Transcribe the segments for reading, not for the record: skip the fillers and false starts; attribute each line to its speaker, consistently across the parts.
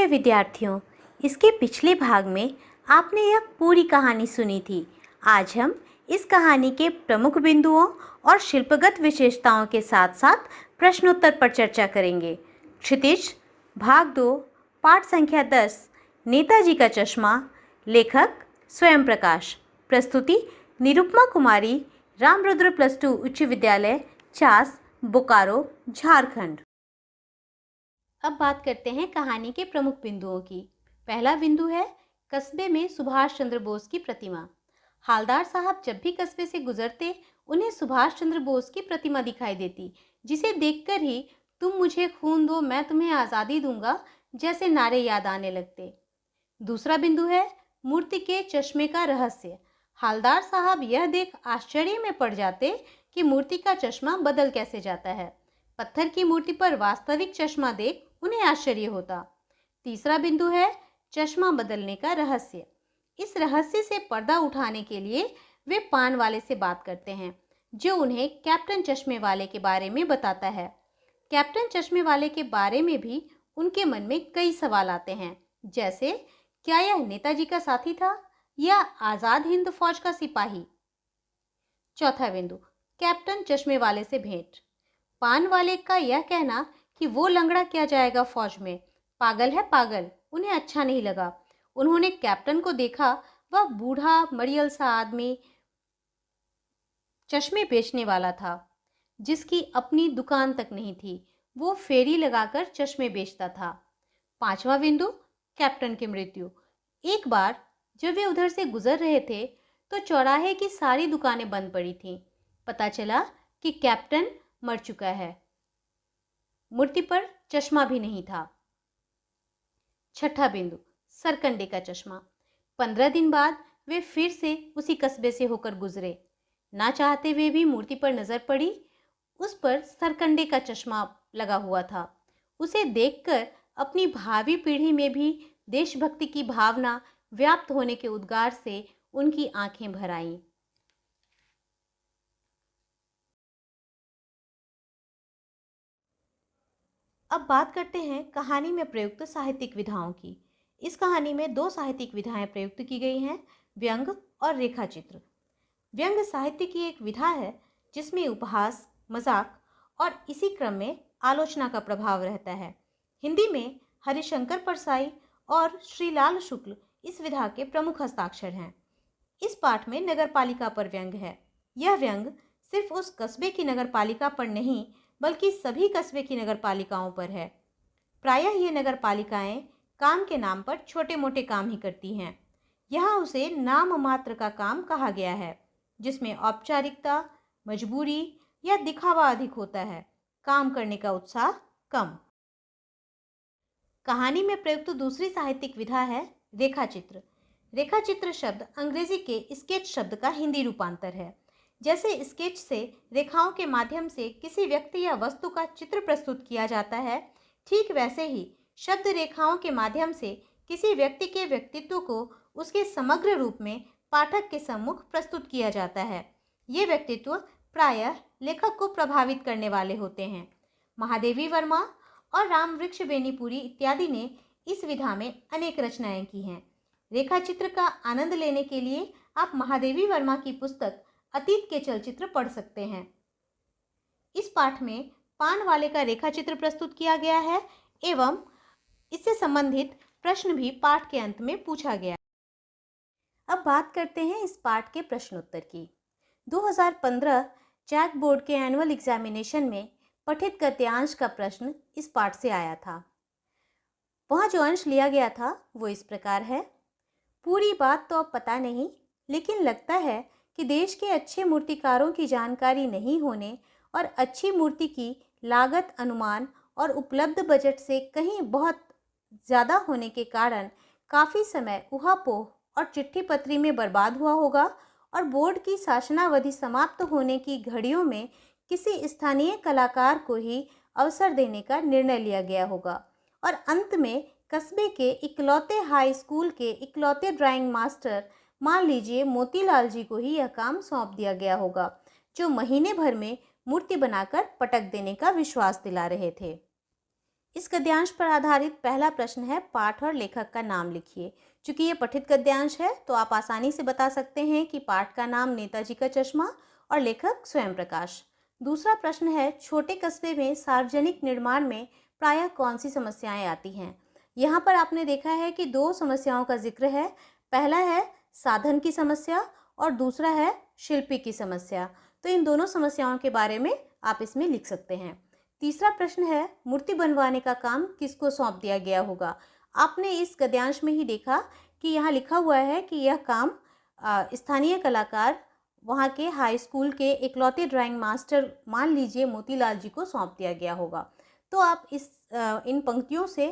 Speaker 1: विद्यार्थियों, इसके पिछले भाग में आपने यह पूरी कहानी सुनी थी। आज हम इस कहानी के प्रमुख बिंदुओं और शिल्पगत विशेषताओं के साथ साथ प्रश्नोत्तर पर चर्चा करेंगे। क्षितिज, भाग 2, पाठ संख्या 10, नेताजी का चश्मा। लेखक स्वयं प्रकाश। प्रस्तुति निरुपमा कुमारी, रामरुद्र +2 उच्च विद्यालय, चास, बोकारो, झारखंड। अब बात करते हैं कहानी के प्रमुख बिंदुओं की। पहला बिंदु है कस्बे में सुभाष चंद्र बोस की प्रतिमा। हालदार साहब जब भी कस्बे से गुजरते उन्हें सुभाष चंद्र बोस की प्रतिमा दिखाई देती, जिसे देखकर ही तुम मुझे खून दो मैं तुम्हें आज़ादी दूंगा जैसे नारे याद आने लगते। दूसरा बिंदु है मूर्ति के चश्मे का रहस्य। हालदार साहब यह देख आश्चर्य में पड़ जाते कि मूर्ति का चश्मा बदल कैसे जाता है। पत्थर की मूर्ति पर वास्तविक चश्मा देख उन्हें आश्चर्य होता। तीसरा बिंदु है चश्मा बदलने का रहस्य। इस रहस्य से पर्दा उठाने के लिए वे पान वाले से बात करते हैं, जो उन्हें कैप्टन चश्मे वाले के बारे में बताता है। कैप्टन चश्मे वाले के बारे में भी उनके मन में कई सवाल आते हैं, जैसे क्या यह नेताजी का साथी था या आजाद हिंद फौज का सिपाही। चौथा बिंदु कैप्टन चश्मे वाले से भेंट। पान वाले का यह कहना कि वो लंगड़ा क्या जाएगा फौज में, पागल है पागल, उन्हें अच्छा नहीं लगा। उन्होंने कैप्टन को देखा, वह बूढ़ा मरियल सा आदमी चश्मे बेचने वाला था, जिसकी अपनी दुकान तक नहीं थी। वो फेरी लगाकर चश्मे बेचता था। पांचवा बिंदु कैप्टन की मृत्यु। एक बार जब वे उधर से गुजर रहे थे तो चौराहे की सारी दुकानें बंद पड़ी थीं। पता चला कि कैप्टन मर चुका है। मूर्ति पर चश्मा भी नहीं था। छठा बिंदु सरकंडे का चश्मा। 15 दिन बाद वे फिर से उसी कस्बे से होकर गुजरे। ना चाहते हुए भी मूर्ति पर नजर पड़ी। उस पर सरकंडे का चश्मा लगा हुआ था। उसे देखकर अपनी भावी पीढ़ी में भी देशभक्ति की भावना व्याप्त होने के उद्गार से उनकी आंखें भर आईं। अब बात करते हैं कहानी में प्रयुक्त साहित्यिक विधाओं की। इस कहानी में 2 साहित्यिक विधाएं प्रयुक्त की गई हैं, व्यंग और रेखाचित्र। व्यंग साहित्य की एक विधा है जिसमें उपहास, मजाक और इसी क्रम में आलोचना का प्रभाव रहता है। हिंदी में हरिशंकर परसाई और श्रीलाल शुक्ल इस विधा के प्रमुख हस्ताक्षर हैं। इस पाठ में नगरपालिका पर व्यंग है। यह व्यंग सिर्फ उस कस्बे की नगरपालिका पर नहीं बल्कि सभी कस्बे की नगरपालिकाओं पर है। प्रायः ये नगरपालिकाएं काम के नाम पर छोटे मोटे काम ही करती हैं। यहाँ उसे नाम मात्र का काम कहा गया है, जिसमें औपचारिकता, मजबूरी या दिखावा अधिक होता है, काम करने का उत्साह कम। कहानी में प्रयुक्त दूसरी साहित्यिक विधा है रेखाचित्र। रेखाचित्र शब्द अंग्रेजी के स्केच शब्द का हिंदी रूपांतर है। जैसे स्केच से रेखाओं के माध्यम से किसी व्यक्ति या वस्तु का चित्र प्रस्तुत किया जाता है, ठीक वैसे ही शब्द रेखाओं के माध्यम से किसी व्यक्ति के व्यक्तित्व को उसके समग्र रूप में पाठक के सम्मुख प्रस्तुत किया जाता है। ये व्यक्तित्व प्रायः लेखक को प्रभावित करने वाले होते हैं। महादेवी वर्मा और रामवृक्ष बेनीपुरी इत्यादि ने इस विधा में अनेक रचनाएं की हैं। रेखाचित्र का आनंद लेने के लिए आप महादेवी वर्मा की पुस्तक अतीत के चलचित्र पढ़ सकते हैं। इस पाठ में पान वाले का रेखाचित्र प्रस्तुत किया गया है एवं इससे संबंधित प्रश्न भी पाठ के अंत में पूछा गया। अब बात करते हैं इस पाठ के प्रश्नोत्तर की। 2015 जैक बोर्ड के एनुअल एग्जामिनेशन में पठित गद्यांश का प्रश्न इस पाठ से आया था। वहाँ जो अंश लिया गया था वो इस प्रकार है। पूरी बात तो अब पता नहीं, लेकिन लगता है कि देश के अच्छे मूर्तिकारों की जानकारी नहीं होने और अच्छी मूर्ति की लागत अनुमान और उपलब्ध बजट से कहीं बहुत ज़्यादा होने के कारण काफ़ी समय ऊहापोह और चिट्ठी पत्री में बर्बाद हुआ होगा और बोर्ड की शासनावधि समाप्त होने की घड़ियों में किसी स्थानीय कलाकार को ही अवसर देने का निर्णय लिया गया होगा और अंत में कस्बे के इकलौते हाई स्कूल के इकलौते ड्राइंग मास्टर, मान लीजिए मोतीलाल जी को ही यह काम सौंप दिया गया होगा, जो महीने भर में मूर्ति बनाकर पटक देने का विश्वास दिला रहे थे। इस गद्यांश पर आधारित पहला प्रश्न है, पाठ और लेखक का नाम लिखिए। चूंकि ये पठित गद्यांश है तो आप आसानी से बता सकते हैं कि पाठ का नाम नेताजी का चश्मा और लेखक स्वयं प्रकाश। दूसरा प्रश्न है, छोटे कस्बे में सार्वजनिक निर्माण में प्रायः कौन सी समस्याएं आती हैं। यहाँ पर आपने देखा है कि दो समस्याओं का जिक्र है। पहला है साधन की समस्या और दूसरा है शिल्पी की समस्या। तो इन दोनों समस्याओं के बारे में आप इसमें लिख सकते हैं। तीसरा प्रश्न है, मूर्ति बनवाने का काम किसको सौंप दिया गया होगा। आपने इस गद्यांश में ही देखा कि यहाँ लिखा हुआ है कि यह काम स्थानीय कलाकार, वहाँ के हाई स्कूल के इकलौते ड्राइंग मास्टर मान लीजिए मोतीलाल जी को सौंप दिया गया होगा। तो आप इन पंक्तियों से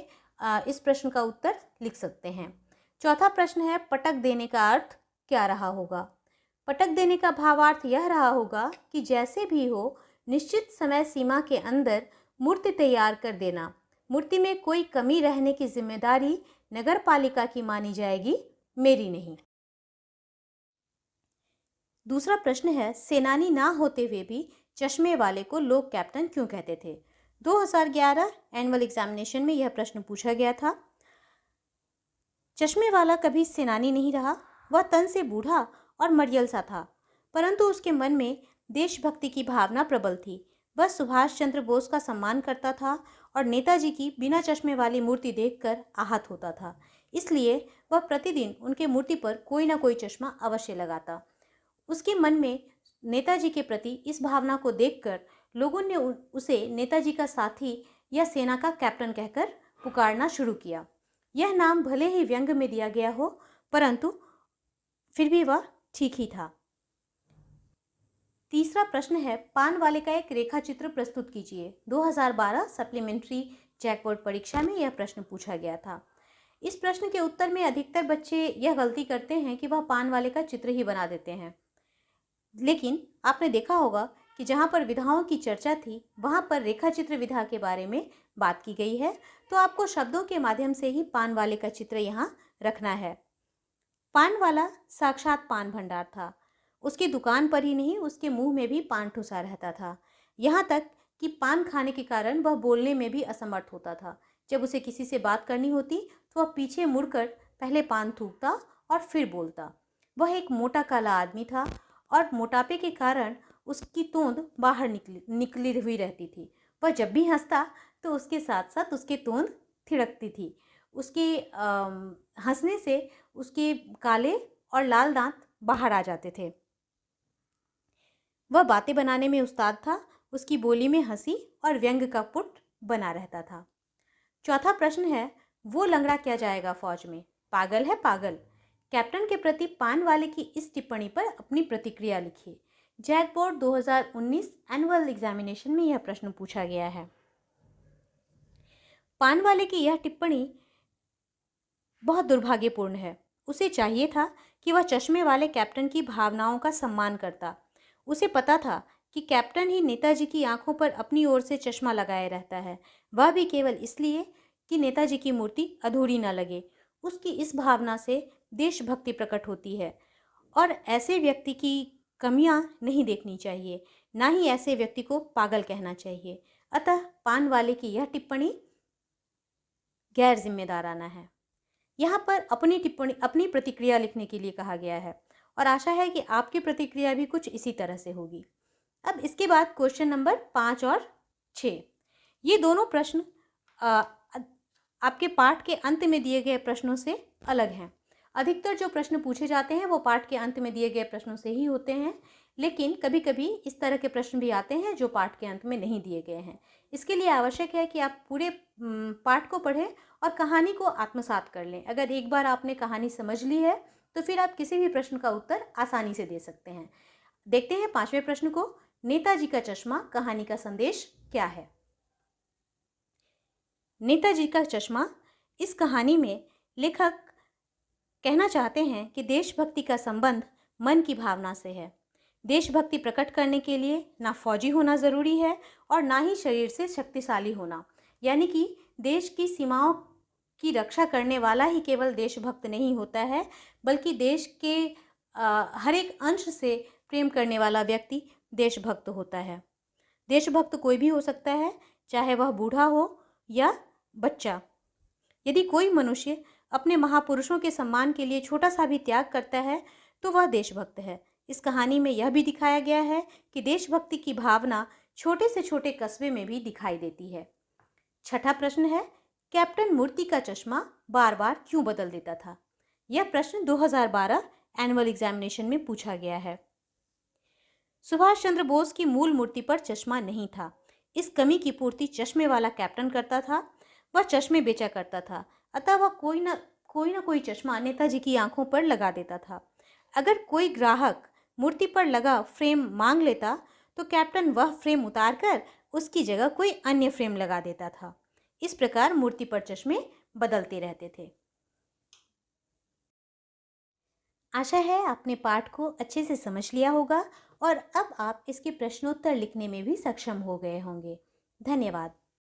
Speaker 1: इस प्रश्न का उत्तर लिख सकते हैं। चौथा प्रश्न है, पटक देने का अर्थ क्या रहा होगा। पटक देने का भावार्थ यह रहा होगा कि जैसे भी हो निश्चित समय सीमा के अंदर मूर्ति तैयार कर देना। मूर्ति में कोई कमी रहने की जिम्मेदारी नगर पालिका की मानी जाएगी, मेरी नहीं। दूसरा प्रश्न है, सेनानी ना होते हुए भी चश्मे वाले को लोग कैप्टन क्यों कहते थे। 2011 एनुअल एग्जामिनेशन में यह प्रश्न पूछा गया था। चश्मे वाला कभी सेनानी नहीं रहा। वह तन से बूढ़ा और मरियल सा था, परंतु उसके मन में देशभक्ति की भावना प्रबल थी। वह सुभाष चंद्र बोस का सम्मान करता था और नेताजी की बिना चश्मे वाली मूर्ति देखकर आहत होता था। इसलिए वह प्रतिदिन उनके मूर्ति पर कोई ना कोई चश्मा अवश्य लगाता। उसके मन में नेताजी के प्रति इस भावना को देखकर लोगों ने उसे नेताजी का साथी या सेना का कैप्टन कहकर पुकारना शुरू किया। यह नाम भले ही व्यंग में दिया गया हो, परंतु फिर भी वह ठीक ही था। तीसरा प्रश्न है, पान वाले का एक रेखा चित्र प्रस्तुत कीजिए। 2012 सप्लीमेंट्री जैकपॉट परीक्षा में यह प्रश्न पूछा गया था। इस प्रश्न के उत्तर में अधिकतर बच्चे यह गलती करते हैं कि वह पान वाले का चित्र ही बना देते हैं। लेकिन आपने देखा होगा कि जहाँ पर विधाओं की चर्चा थी वहाँ पर रेखा चित्र विधा के बारे में बात की गई है। तो आपको शब्दों के माध्यम से ही पान वाले का चित्र यहाँ रखना है। पान वाला साक्षात पान भंडार था। उसकी दुकान पर ही नहीं, उसके मुंह में भी पान ठुसा रहता था। यहाँ तक कि पान खाने के कारण वह बोलने में भी असमर्थ होता था। जब उसे किसी से बात करनी होती तो वह पीछे मुड़कर पहले पान थूकता और फिर बोलता। वह एक मोटा काला आदमी था और मोटापे के कारण उसकी तोंद बाहर निकली हुई रहती थी। वह जब भी हंसता तो उसके साथ साथ उसकी तोंद थिड़कती थी। उसके हंसने से उसके काले और लाल दांत बाहर आ जाते थे। वह बातें बनाने में उस्ताद था। उसकी बोली में हंसी और व्यंग का पुट बना रहता था। चौथा प्रश्न है, वो लंगड़ा क्या जाएगा फौज में, पागल है पागल। कैप्टन के प्रति पान वाले की इस टिप्पणी पर अपनी प्रतिक्रिया लिखिए। जैकपॉट 2019 एनुअल एग्जामिनेशन में यह प्रश्न पूछा गया है। पान वाले की यह टिप्पणी बहुत दुर्भाग्यपूर्ण है। उसे चाहिए था कि वह चश्मे वाले कैप्टन की भावनाओं का सम्मान करता। उसे पता था कि कैप्टन ही नेताजी की आंखों पर अपनी ओर से चश्मा लगाए रहता है, वह भी केवल इसलिए कि नेताजी की मूर्ति अधूरी न लगे। उसकी इस भावना से देशभक्ति प्रकट होती है और ऐसे व्यक्ति की कमियां नहीं देखनी चाहिए, ना ही ऐसे व्यक्ति को पागल कहना चाहिए। अतः पान वाले की यह टिप्पणी गैर जिम्मेदाराना है। यहाँ पर अपनी प्रतिक्रिया लिखने के लिए कहा गया है और आशा है कि आपकी प्रतिक्रिया भी कुछ इसी तरह से होगी। अब इसके बाद क्वेश्चन नंबर 5 और 6, ये दोनों प्रश्न आपके पाठ के अंत में दिए गए प्रश्नों से अलग हैं। अधिकतर जो प्रश्न पूछे जाते हैं वो पाठ के अंत में दिए गए प्रश्नों से ही होते हैं, लेकिन कभी कभी इस तरह के प्रश्न भी आते हैं जो पाठ के अंत में नहीं दिए गए हैं। इसके लिए आवश्यक है कि आप पूरे पाठ को पढ़ें और कहानी को आत्मसात कर लें। अगर एक बार आपने कहानी समझ ली है तो फिर आप किसी भी प्रश्न का उत्तर आसानी से दे सकते हैं। देखते हैं 5वें प्रश्न को, नेताजी का चश्मा कहानी का संदेश क्या है। नेताजी का चश्मा, इस कहानी में लेखक कहना चाहते हैं कि देशभक्ति का संबंध मन की भावना से है। देशभक्ति प्रकट करने के लिए ना फौजी होना ज़रूरी है और ना ही शरीर से शक्तिशाली होना, यानी कि देश की सीमाओं की रक्षा करने वाला ही केवल देशभक्त नहीं होता है, बल्कि देश के हर एक अंश से प्रेम करने वाला व्यक्ति देशभक्त होता है। देशभक्त कोई भी हो सकता है, चाहे वह बूढ़ा हो या बच्चा। यदि कोई मनुष्य अपने महापुरुषों के सम्मान के लिए छोटा सा भी त्याग करता है तो वह देशभक्त है। इस कहानी में यह भी दिखाया गया है कि देशभक्ति की भावना छोटे से छोटे कस्बे में भी दिखाई देती है। छठा प्रश्न है, कैप्टन मूर्ति का चश्मा बार बार क्यों बदल देता था? यह प्रश्न 2012 एनुअल एग्जामिनेशन में पूछा गया है। सुभाष चंद्र बोस की मूल मूर्ति पर चश्मा नहीं था। इस कमी की पूर्ति चश्मे वाला कैप्टन करता था। वह चश्मे बेचा करता था, अतः वह कोई ना कोई चश्मा नेताजी की आंखों पर लगा देता था। अगर कोई ग्राहक मूर्ति पर लगा फ्रेम मांग लेता तो कैप्टन वह फ्रेम उतारकर उसकी जगह कोई अन्य फ्रेम लगा देता था। इस प्रकार मूर्ति पर चश्मे बदलते रहते थे। आशा है आपने पाठ को अच्छे से समझ लिया होगा और अब आप इसके प्रश्नोत्तर लिखने में भी सक्षम हो गए होंगे। धन्यवाद।